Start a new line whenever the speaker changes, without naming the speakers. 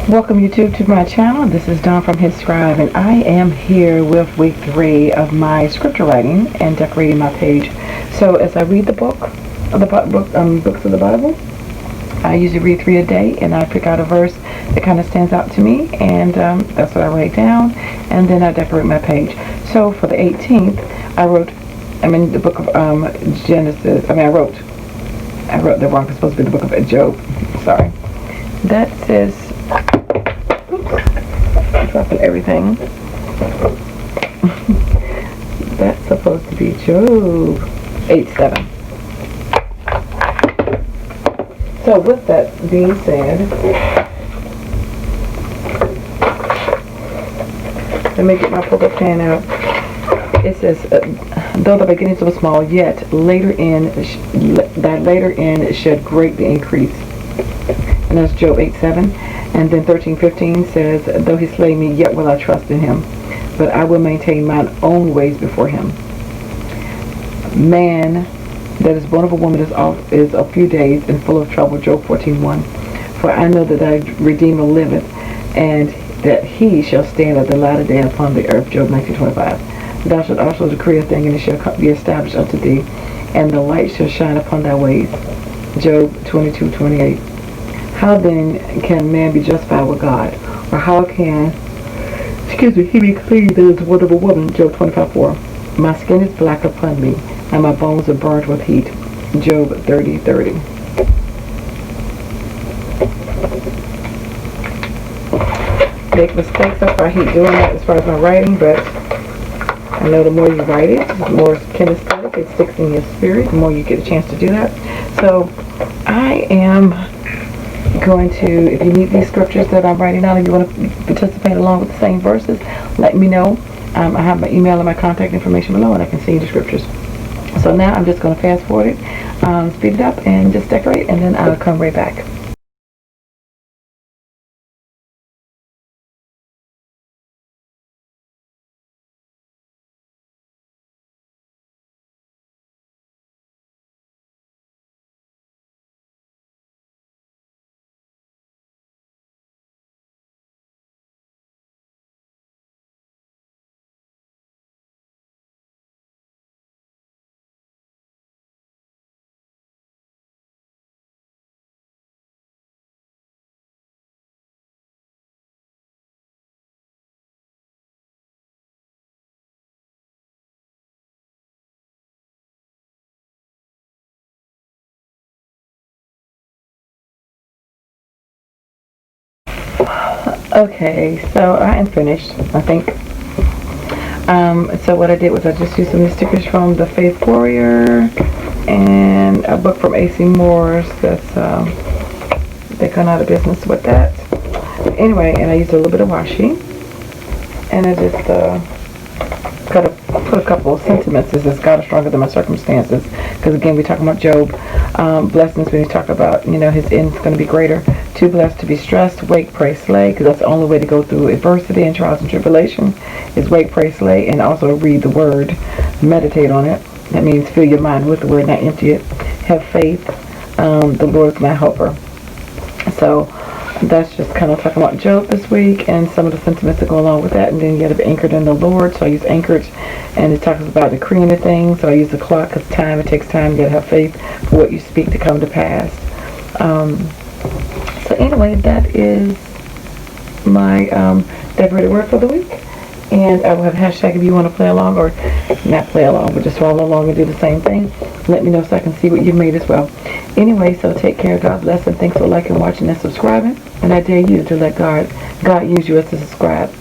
Welcome YouTube to my channel. This is Dawn from hzscribe, and I am here with week 3 of my scripture writing and decorating my page. So as I read the books of the Bible, I usually read 3 a day, and I pick out a verse that kind of stands out to me, and that's what I write down, and then I decorate my page. So for the 18th, I'm in the book of Genesis. I wrote the wrong. It's supposed to be the book of Job. Sorry. That says, dropping everything. That's supposed to be Job 8:7. So with that being said, let me get my purple pen out. It says, though the beginnings were small, yet that later end should greatly increase. And that's Job 8:7. And then 13:15 says, though he slay me, yet will I trust in him, but I will maintain mine own ways before him. Man that is born of a woman is a few days and full of trouble. Job 14:1. For I know that thy Redeemer liveth, and that he shall stand at the latter day upon the earth. Job 19:25. Thou shalt also decree a thing, and it shall be established unto thee, and the light shall shine upon thy ways. Job 22:28. How then can man be justified with God? Or how can he be clean that is born of a woman? Job 25:4. My skin is black upon me, and my bones are burnt with heat. Job 30:30. Make mistakes. I hate doing that as far as my writing, but I know the more you write it, the more kinesthetic it sticks in your spirit, the more you get a chance to do that. So I am going to, if you need these scriptures that I'm writing out and you want to participate along with the same verses, let me know. I have my email and my contact information below, and I can send you the scriptures. So now I'm just going to fast forward it, speed it up, and just decorate, and then I'll come right back. Okay, so I am finished, I think. So what I did was I just used some of the stickers from the Faith Warrior and a book from A.C. Moore's that's they're gone out of business with that. Anyway, and I used a little bit of washi, and I just put a couple of sentiments. This is God is stronger than my circumstances, because again we're talking about Job. Blessings, when you talk about, his end's going to be greater. Too blessed to be stressed. Wake, pray, slay, because that's the only way to go through adversity and trials and tribulation is wake, pray, slay, and also read the word, meditate on it. That means fill your mind with the word, not empty it. Have faith. The Lord is my helper. So that's just kind of talking about Job this week and some of the sentiments that go along with that. And then you got to be anchored in the Lord. So I use anchorage, and it talks about decreeing a thing. So I use the clock because time, it takes time. You got to have faith for what you speak to come to pass. So anyway, that is my decorated word for the week. And I will have a hashtag if you want to play along, or not play along, but just follow along and do the same thing. Let me know so I can see what you've made as well. Anyway, so take care. God bless, and thanks for liking, watching, and subscribing. And I dare you to let God use you as to subscribe.